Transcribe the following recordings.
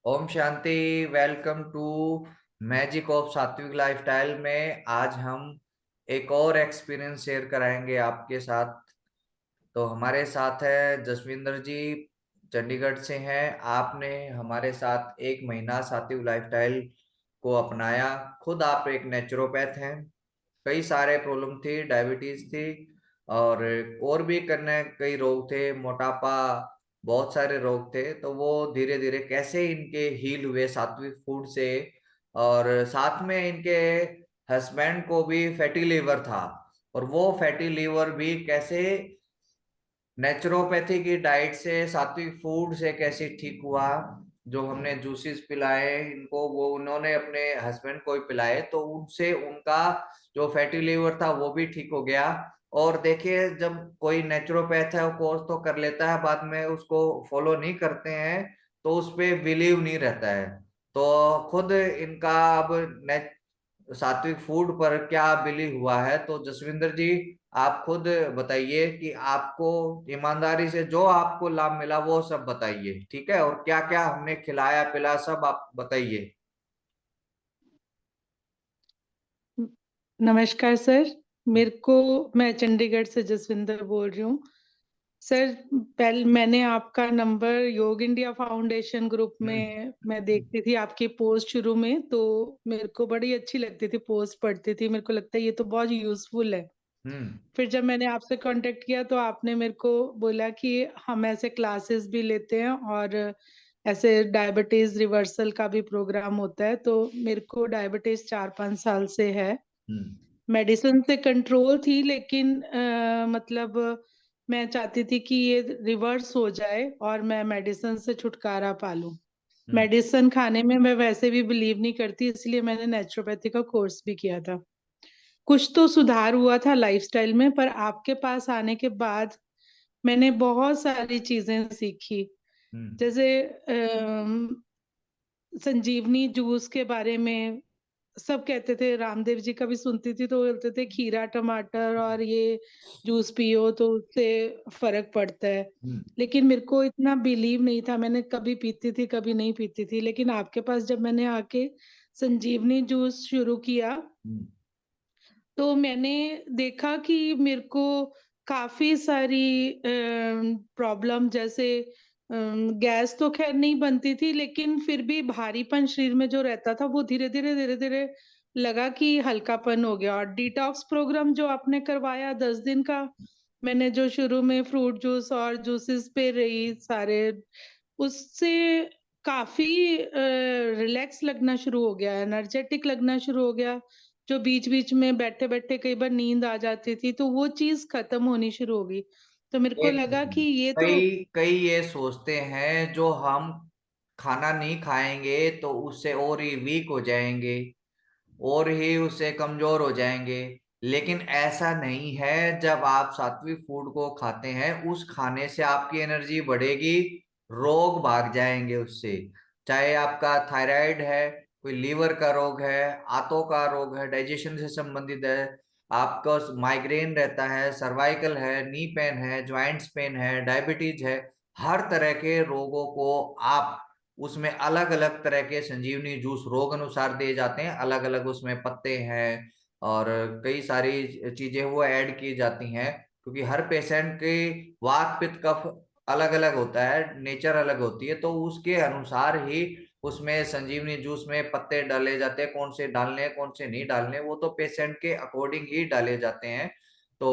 ओम शांति। Welcome to magic of Sattvik lifestyle में आज हम एक और एक्सपीरियंस शेयर कराएंगे आपके साथ। तो हमारे साथ है जसविंदर जी, चंडीगढ़ से हैं। आपने हमारे साथ एक महीना सात्विक लाइफस्टाइल को अपनाया। खुद आप एक नेचुरोपैथ हैं। कई सारे प्रॉब्लम थी, डायबिटीज थी और भी करने कई रोग थे, मोटापा, बहुत सारे रोग थे। तो वो धीरे धीरे कैसे इनके हील हुए सात्विक फूड से। और साथ में इनके हस्बैंड को भी फैटी लीवर था, और वो फैटी लीवर भी कैसे नेचुरोपैथी की डाइट से, सात्विक फूड से कैसे ठीक हुआ। जो हमने जूसेस पिलाए इनको, वो उन्होंने अपने हस्बैंड को ही पिलाए, तो उनसे उनका जो फैटी लीवर था वो भी ठीक हो गया। और देखिए, जब कोई नेचुरोपैथ है वो कोर्स तो कर लेता है, बाद में उसको फॉलो नहीं करते हैं तो उस पे बिलीव नहीं रहता है। तो खुद इनका अब सात्विक फूड पर क्या बिलीव हुआ है। तो जसविंदर जी, आप खुद बताइए कि आपको ईमानदारी से जो आपको लाभ मिला वो सब बताइए, ठीक है? और क्या क्या हमने खिलाया पिला सब आप बताइए। नमस्कार सर। मैं चंडीगढ़ से जसविंदर बोल रही हूँ। सर, पहले मैंने आपका नंबर योग इंडिया फाउंडेशन ग्रुप हम्म। में मैं देखती थी आपकी पोस्ट शुरू में, तो मेरे को बड़ी अच्छी लगती थी, पोस्ट पढ़ती थी, मेरे को लगता है ये तो बहुत यूजफुल है। हम्म। फिर जब मैंने आपसे कांटेक्ट किया तो आपने मेरे को बोला कि हम ऐसे क्लासेस भी लेते हैं और ऐसे डायबिटीज रिवर्सल का भी प्रोग्राम होता है। तो मेरे को डायबिटीज 4-5 साल से है। हम्म। मेडिसिन से कंट्रोल थी, लेकिन मतलब मैं चाहती थी कि ये रिवर्स हो जाए और मैं मेडिसिन से छुटकारा पा लूं। हम्म। मेडिसिन खाने में मैं वैसे भी बिलीव नहीं करती, इसलिए मैंने नेचुरोपैथी का कोर्स भी किया था। कुछ तो सुधार हुआ था लाइफस्टाइल में, पर आपके पास आने के बाद मैंने बहुत सारी चीजें सीखी। हम्म। जैसे संजीवनी जूस के बारे में सब कहते थे, रामदेव जी का भी सुनती थी तो बोलते थे खीरा टमाटर और ये जूस पियो तो उससे फर्क पड़ता है। हम्म। लेकिन मेरे को इतना बिलीव नहीं था, मैंने कभी पीती थी कभी नहीं पीती थी। लेकिन आपके पास जब मैंने आके संजीवनी जूस शुरू किया हम्म। तो मैंने देखा कि मेरे को काफी सारी प्रॉब्लम, जैसे गैस तो खैर नहीं बनती थी, लेकिन फिर भी भारीपन शरीर में जो रहता था वो धीरे धीरे लगा कि हल्कापन हो गया। और डिटॉक्स प्रोग्राम जो आपने करवाया 10 दिन का, मैंने जो शुरू में फ्रूट जूस और जूसेस पे रही सारे, उससे काफी रिलैक्स लगना शुरू हो गया, एनर्जेटिक लगना शुरू हो गया। जो बीच बीच में बैठे बैठे कई बार नींद आ जाती थी तो वो चीज खत्म होनी शुरू हो गई। तो मेरे को एक लगा कि सेकंड। ये तो कई कई ये सोचते हैं जो हम खाना नहीं खाएंगे तो उससे और ही वीक हो जाएंगे, और ही उससे कमजोर हो जाएंगे। लेकिन ऐसा नहीं है। जब आप सात्विक फूड को खाते हैं, उस खाने से आपकी एनर्जी बढ़ेगी, रोग भाग जाएंगे उससे। चाहे आपका थायराइड है, कोई लीवर का रोग है, आंतों का रोग है, डाइजेशन से संबंधित है, आपका माइग्रेन रहता है, सर्वाइकल है, नी पेन है, ज्वाइंट्स पेन है, डायबिटीज है, हर तरह के रोगों को आप उसमें अलग अलग तरह के संजीवनी जूस रोग अनुसार दिए जाते हैं। अलग अलग उसमें पत्ते हैं और कई सारी चीजें वो ऐड की जाती हैं, क्योंकि हर पेशेंट के वात पित्त कफ अलग अलग होता है, नेचर अलग होती है। तो उसके अनुसार ही उसमें संजीवनी जूस में पत्ते डाले जाते हैं। कौन से डालने हैं कौन से नहीं डालने, वो तो पेशेंट के अकॉर्डिंग ही डाले जाते हैं। तो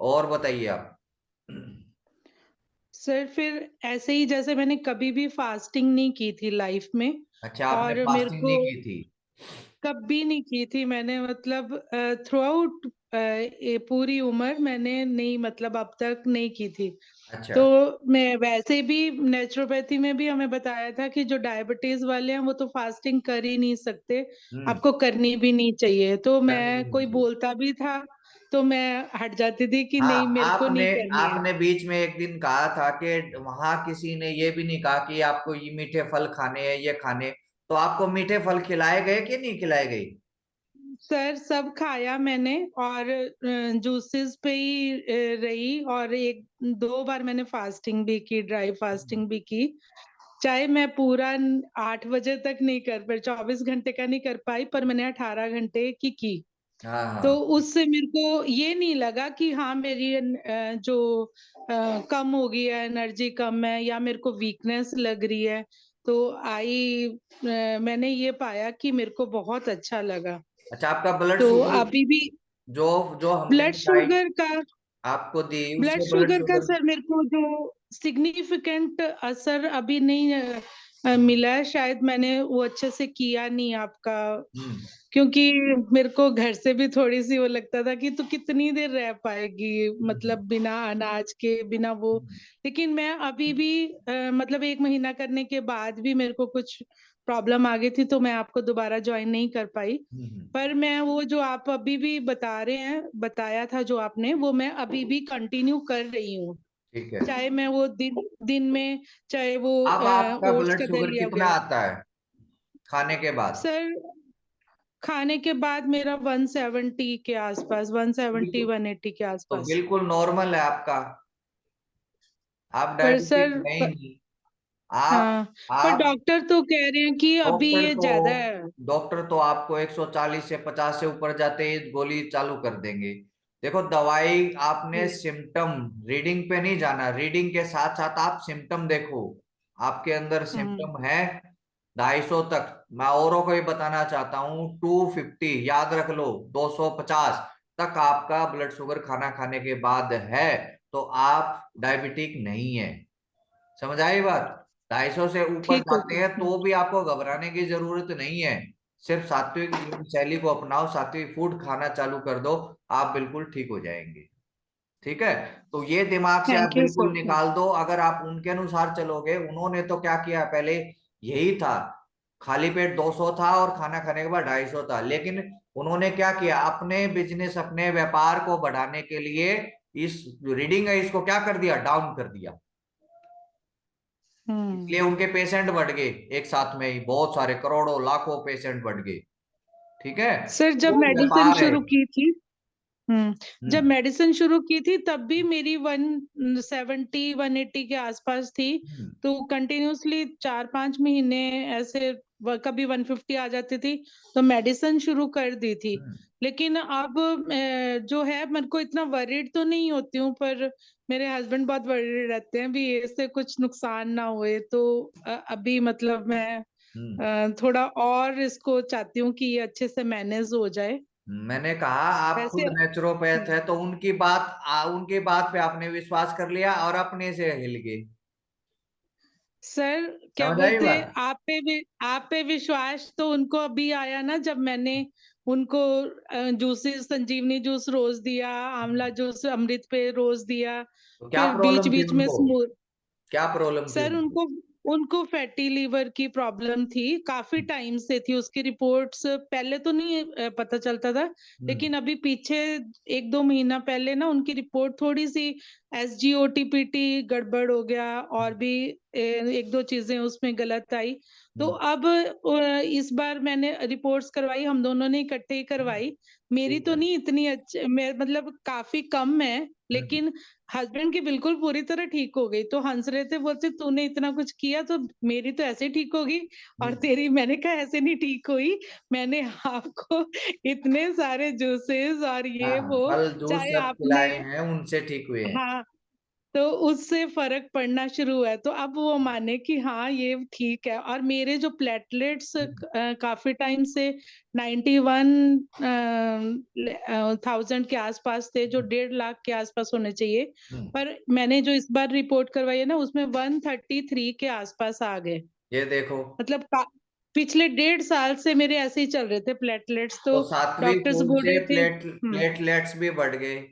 और बताइए आप। सर, फिर ऐसे ही जैसे मैंने कभी भी फास्टिंग नहीं की थी लाइफ में, अच्छा, आपने और मेरे फास्टिंग को नहीं की थी? कभी नहीं की थी मैंने, मतलब थ्रू आउट ये पूरी उम्र मैंने नहीं, मतलब अब तक नहीं की थी। अच्छा। तो मैं वैसे भी नेचुरोपैथी में भी हमें बताया था कि जो डायबिटीज वाले हैं वो तो फास्टिंग कर ही नहीं सकते, हम्म। आपको करनी भी नहीं चाहिए। तो करनी मैं, भी नहीं कोई चाहिए। बोलता भी था तो मैं हट जाती थी कि हाँ, नहीं, मेरे को आपने नहीं करनी है। आपने बीच में एक दिन कहा था कि वहां किसी ने ये भी नहीं कहा कि आपको ये मीठे फल खाने हैं, ये खाने। तो आपको मीठे फल खिलाए गए कि नहीं खिलाए गए? सर, सब खाया मैंने, और जूसेस पे ही रही, और 1-2 बार मैंने फास्टिंग भी की, ड्राई फास्टिंग भी की। चाहे मैं पूरा 8 बजे तक नहीं कर पाई, 24 घंटे का नहीं कर पाई, पर मैंने 18 घंटे की। हाँ तो हाँ। उससे मेरे को ये नहीं लगा कि हाँ मेरी जो कम हो गई है, एनर्जी कम है या मेरे को वीकनेस लग रही है। तो मैंने ये पाया कि मेरे को बहुत अच्छा लगा। अच्छा, आपका ब्लड तो शुगर अभी भी जो जो हमने ब्लड डाइट शुगर का आपको दी ब्लड उससे ब्लड शुगर का शुगर। सर मेरे को जो सिग्निफिकेंट असर अभी नहीं मिला है, शायद मैंने वो अच्छे से किया नहीं आपका। हम्म क्योंकि मेरे को घर से भी थोड़ी सी वो लगता था कि तू कितनी देर रह पाएगी, हम्म मतलब बिना अनाज के, बिना वो। हम्म लेकिन मैं अभी भी मतलब 1 महीना करने के बाद भी मेरे को कुछ प्रॉब्लम आ गई थी, तो मैं आपको दोबारा ज्वाइन नहीं कर पाई। हम्म। पर मैं वो जो आप अभी भी बता रहे हैं, बताया था जो आपने, वो मैं अभी भी कंटिन्यू कर रही हूँ। ठीक है। चाहे मैं वो दिन दिन में, चाहे वो अब आपका ओट्स ब्लड का शुगर दलिया हो कितना गया। आता है खाने के बाद? सर खाने के बाद मेरा 170 के आसपास, 170 बिल्कुल, 180 के तो आसपास। बिल्कुल नॉर्मल है आपका। आप पर डायबिटिक सर नहीं नहीं। आप हाँ, पर आप डॉक्टर तो कह रहे हैं कि अभी डॉक्टर ये तो ज्यादा है। डॉक्टर तो आपको 140 से 50 से ऊपर जाते ही गोली चालू कर देंगे। देखो, दवाई आपने हम्म। सिम्टम रीडिंग पे नहीं जाना, रीडिंग के साथ साथ आप सिम्टम देखो। आपके अंदर हम्म। सिम्टम है 250 तक, मैं औरों को भी बताना चाहता हूँ 250 याद रख लो, 250 तक आपका ब्लड शुगर खाना खाने के बाद है, तो आप डायबिटिक नहीं है। समझ आई बात? 250 से ऊपर ठीक हो जाते हैं गया। तो भी आपको घबराने की जरूरत नहीं है। सिर्फ सात्विक जीवन शैली को अपनाओ, सात्विक फूड खाना चालू कर दो, आप बिल्कुल ठीक हो जाएंगे। ठीक है? तो ये दिमाग से आप थैंक यू बिल्कुल सर। निकाल दो, अगर आप उनके अनुसार चलोगे। उन्होंने तो क्या किया पहले, यही था, खाली पेट 200 था और खाना खाने के बाद 250 था, लेकिन उन्होंने क्या किया, अपने बिजनेस अपने व्यापार को बढ़ाने के लिए इस रीडिंग है इसको क्या कर दिया, डाउन कर दिया। हम्म। इसलिए उनके पेशेंट बढ़ गए, एक साथ में ही बहुत सारे करोड़ों लाखों पेशेंट बढ़ गए। ठीक है? सर जब वो मेडिसिन व्यापार है। शुरू की थी, जब हम्म मेडिसिन शुरू की थी तब भी मेरी 170 180 के आसपास थी। हम्म तो कंटिन्यूअसली 4 5 महीने ऐसे कभी 150 आ जाती थी, तो मेडिसिन शुरू कर दी थी। हम्म लेकिन अब जो है, मेरे को इतना वरीड तो नहीं होती हूँ, पर मेरे हस्बैंड बहुत वरीड रहते हैं भी इससे कुछ नुकसान ना होए। तो अभी मतलब मैं हम्म। थोड़ा और इसको चाहती हूँ कि ये अच्छे से मैनेज हो जाए। मैंने कहा आप वैसे खुद नेचुरोपैथ है, तो उनकी बात पे आपने विश्वास कर लिया और अपने से हिल गए। सर क्या समझ आई बोलते, बात? आप पे विश्वास तो उनको अभी आया ना, जब मैंने उनको जूसेस, संजीवनी जूस रोज दिया, आंवला जूस अमृत पे रोज दिया। तो क्या फिर बीच प्रॉब्लम थी बीच में उनको? स्मूथ। क्या प्रॉब्लम थी सर उनको? उनको उनको फैटी लीवर की प्रॉब्लम थी, काफी टाइम से थी। उसकी रिपोर्ट्स पहले तो नहीं पता चलता था, हम्म लेकिन अभी पीछे 1 2 महीना पहले ना उनकी रिपोर्ट थोड़ी सी SGOTPT गड़बड़ हो गया, और भी 1 2 चीजें उसमें गलत आई। तो हम्म अब इस बार मैंने रिपोर्ट्स करवाई, हम दोनों ने इकट्ठे ही हम्म, करवाई। मेरी ठीक तो है। नहीं इतनी अच्छी, मतलब काफी कम है, हम्म लेकिन हस्बैंड की बिल्कुल पूरी तरह ठीक हो गई। तो हंस रहे थे, बोलते तूने इतना कुछ किया तो मेरी तो ऐसे ठीक होगी, और हम्म। तेरी, मैंने कहा ऐसे नहीं ठीक हुई। मैंने आपको इतने सारे जूसेस और ये हाँ, वो, फल जूस चाहे सब आपने, खिलाए हैं, उनसे ठीक हुए हैं। हाँ, तो उससे फर्क पड़ना शुरू हुआ है। तो अब वो माने कि हाँ ये ठीक है। और मेरे जो प्लेटलेट्स हम्म काफी टाइम से 91 थाउजेंड के आसपास थे, जो 1.5 लाख के आसपास होने चाहिए। हम्म। पर मैंने जो इस बार रिपोर्ट करवाई है ना, उसमें 133 के आसपास आ गए। ये देखो, मतलब पिछले 1.5 साल से मेरे ऐसे ही चल रहे थे प्लेटलेट्स, तो तो सात्विक डॉक्टर्स फूड बोल से रहे थे। प्लेटलेट्स भी बढ़ गए।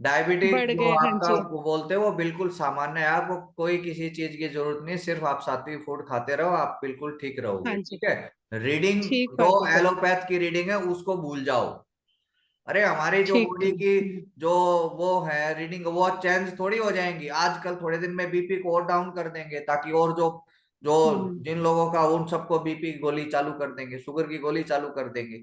डायबिटीज बढ़ जो गए, हाँ आपका जी। वो बोलते हैं वो बिल्कुल सामान्य है, आपको कोई किसी चीज की जरूरत नहीं, सिर्फ आप सात्विक फूड खाते रहो, आप बिल्कुल ठीक रहोगे। हाँ जी। ठीक है? रीडिंग, ठीक जो बात है सर। एलोपैथ की रीडिंग है उसको भूल जाओ। अरे हमारी जो ठीक बॉडी है। की जो वो है रीडिंग, वो चेंज थोड़ी हो जाएंगी आजकल, थोड़े दिन में बीपी को और डाउन कर देंगे, ताकि और जो जो हम्म। जिन लोगों का उन सबको बीपी की गोली चालू कर देंगे, शुगर की गोली चालू कर देंगे।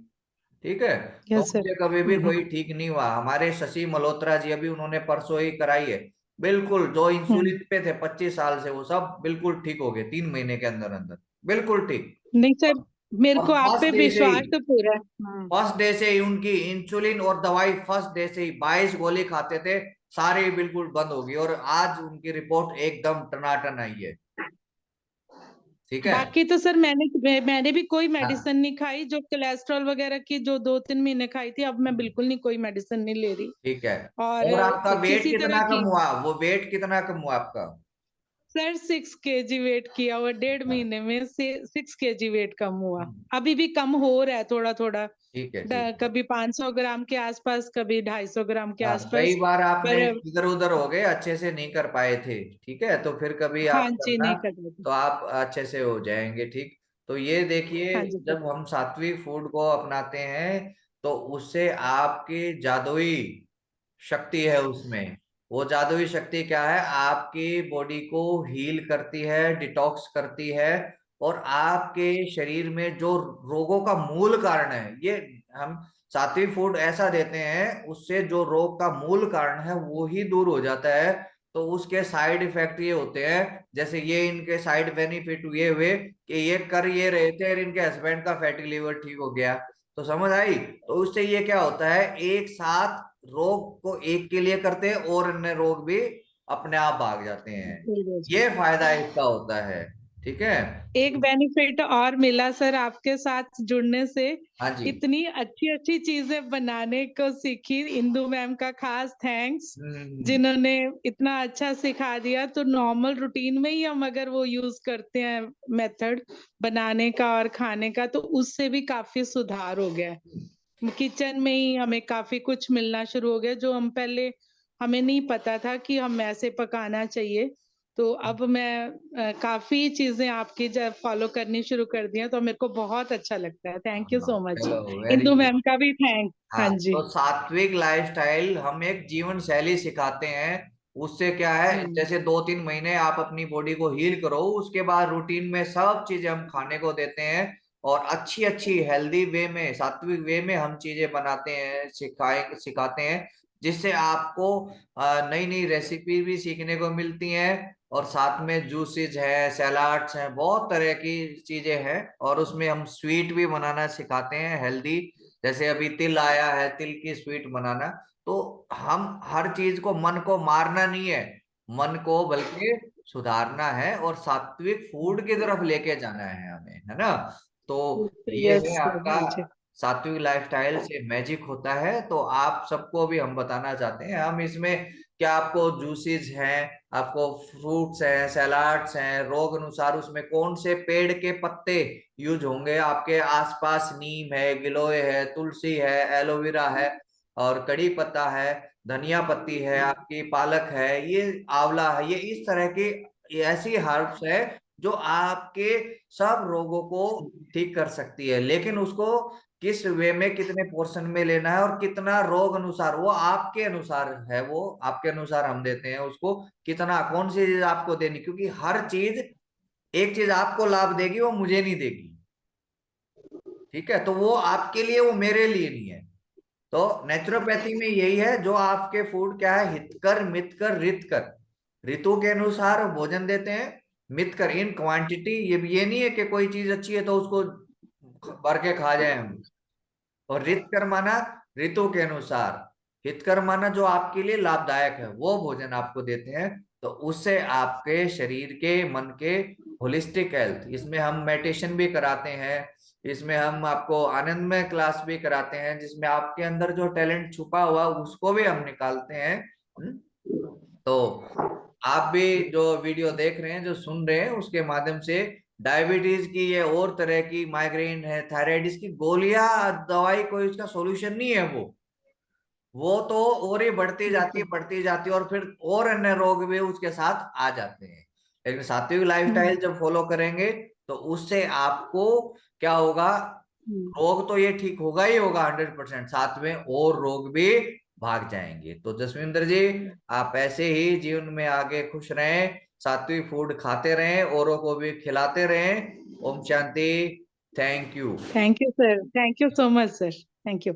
ठीक है? तो यस सर। मुझे कभी भी कोई ठीक नहीं हुआ। हमारे शशि मल्होत्रा जी, अभी उन्होंने परसों ही कराई है, बिल्कुल जो हम्म। इंसुलिन पे थे 25 साल से, वो सब बिल्कुल ठीक हो गए 3 महीने के अंदर अंदर, बिल्कुल ठीक। नहीं सर, मेरे और को आप पे फर्स्ट डे से ही, विश्वास तो पूरा है। हाँ। उनकी इंसुलिन और दवाई फर्स्ट डे से ही 22 गोली खाते थे, सारी बिल्कुल बंद होगी, और आज उनकी रिपोर्ट एकदम टनाटन आई है। ठीक है। बाकी तो सर मैंने भी कोई हाँ मेडिसिन नहीं खाई, जो कोलेस्ट्रॉल वगैरह की जो 2-3 महीने खाई थी, अब मैं बिल्कुल नहीं, कोई मेडिसिन नहीं ले रही। ठीक है। और और आपका वेट किसी तरह कितना कम की, हुआ, वो वेट कितना कम हुआ आपका? सर 6 kg वेट किया हुआ, 1.5 महीने में से 6 kg वेट कम हुआ। अभी भी कम हो रहा है थोड़ा थोड़ा, ठीक है ठीक है। कभी 500 ग्राम के आसपास, कभी 250 ग्राम के हाँ, कई आसपास। बार आपने पर इधर उधर हो गए, अच्छे से नहीं कर पाए थे, ठीक है, तो फिर कभी हाँ आप जी, करना, नहीं कर रहे थे। तो आप अच्छे से हो जाएंगे ठीक। तो ये देखिए, हाँ जी सर। जब हम सात्विक फूड को अपनाते हैं तो उससे आपकी जादुई शक्ति है उसमें। वो जादुई शक्ति क्या है, आपकी बॉडी को हील करती है, डिटॉक्स करती है, और आपके शरीर में जो रोगों का मूल कारण है, ये हम सात्विक फूड ऐसा देते हैं, उससे जो रोग का मूल कारण है वो ही दूर हो जाता है। तो उसके साइड इफेक्ट ये होते हैं, जैसे ये इनके साइड बेनिफिट ये हुए कि ये कर ये रहे थे और इनके हस्बैंड का फैटी लिवर ठीक हो गया। तो समझ आई? तो उससे ये क्या होता है, एक साथ रोग को एक के लिए करते हैं और अन्य रोग भी अपने आप भाग जाते हैं। ये फायदा इसका होता है। ठीक है। एक बेनिफिट और मिला सर आपके साथ जुड़ने से, हाँ जी। इतनी अच्छी अच्छी चीजें बनाने को सीखी। इंदु मैम का खास थैंक्स, हम्म। जिन्होंने इतना अच्छा सिखा दिया। तो नॉर्मल रूटीन में ही हम अगर वो यूज करते हैं मेथड बनाने का और खाने का, तो उससे भी काफी सुधार हो गया है। किचन में ही हमें काफी कुछ मिलना शुरू हो गया, जो हम पहले, हमें नहीं पता था कि हम ऐसे पकाना चाहिए। तो अब मैं काफी चीजें आपकी जब फॉलो करनी शुरू कर दी हैं, तो मेरे को बहुत अच्छा लगता है। थैंक यू हाँ, सो मच। चलो वेरी इंदु गुड। मैम का भी थैंक। हाँ हाँ, जी। तो सात्विक लाइफस्टाइल हम एक जीवन शैली सिखाते हैं। उससे क्या है, हम्म। जैसे 2-3 महीने आप अपनी बॉडी को हील करो, उसके बाद रूटीन में सब चीजें हम खाने को देते हैं, और अच्छी अच्छी हेल्दी वे में, सात्विक वे में हम चीजें बनाते हैं, सिखाते हैं, जिससे आपको नई नई रेसिपी भी सीखने को मिलती हैं, और साथ में जूसेस है, सैलाड्स हैं, बहुत तरह की चीजें हैं, और उसमें हम स्वीट भी बनाना सिखाते हैं हेल्दी। जैसे अभी तिल आया है, तिल की स्वीट बनाना। तो हम हर चीज को, मन को मारना नहीं है, मन को बल्कि सुधारना है, और सात्विक फूड की तरफ लेके जाना है हमें, है ना? तो ये यस है सर। आपका हाँ जी। सात्विक लाइफस्टाइल से मैजिक होता है। तो आप सबको भी हम बताना चाहते हैं, हम इसमें क्या, आपको जूसेस हैं, आपको फ्रूट्स हैं, सलाड्स हैं, रोग अनुसार उसमें कौन से पेड़ के पत्ते यूज होंगे, आपके आसपास नीम है, गिलोय है, तुलसी है, एलोवेरा है, और कड़ी पत्ता है, धनिया पत्ती है, आपकी पालक है, ये आंवला है, ये इस तरह की ये ऐसी हर्ब्स है जो आपके सब रोगों को ठीक कर सकती है। लेकिन उसको किस वे में, कितने पोर्शन में लेना है, और कितना रोग अनुसार, वो आपके अनुसार है, वो आपके अनुसार हम देते हैं उसको, कितना कौन सी चीज आपको देनी, क्योंकि हर चीज, एक चीज आपको लाभ देगी वो मुझे नहीं देगी। ठीक है, तो वो आपके लिए, वो मेरे लिए नहीं है। तो नेचुरोपैथी में यही है, जो आपके फूड क्या है, हितकर मितकर रितकर, ऋतु के अनुसार भोजन देते हैं, मितकर इन क्वांटिटी, ये नहीं है कि कोई चीज अच्छी है तो उसको भर के खा जाए हम। और रितकर माना ऋतु के अनुसार, हितकर माना जो आपके लिए लाभदायक है, वो भोजन आपको देते हैं। तो उससे आपके शरीर के, मन के होलिस्टिक हेल्थ, इसमें हम मेडिटेशन भी कराते हैं, इसमें हम आपको आनंदमय क्लास भी कराते हैं, जिसमें आपके अंदर जो टैलेंट छुपा हुआ उसको भी हम निकालते हैं। हम्म? तो आप भी जो वीडियो देख रहे हैं, जो सुन रहे हैं, उसके माध्यम से डायबिटीज की, ये और तरह की, माइग्रेन है, थायराइड, इसकी गोलियां, दवाई कोई इसका सॉल्यूशन नहीं है। वो तो और ही बढ़ती जाती है, और फिर और अन्य रोग भी उसके साथ आ जाते हैं। लेकिन सात्विक हम्म। लाइफस्टाइल जब फॉलो करेंगे, तो उससे आपको क्या होगा, हम्म। रोग तो ये ठीक होगा ही होगा 100%, साथ में और रोग भी भाग जाएंगे। तो जसविंदर जी, आप ऐसे ही जीवन में आगे खुश रहें, सात्विक फूड खाते रहें, औरों को भी खिलाते रहें। ओम शांति। Thank you. Thank you sir, thank you so much sir, thank you.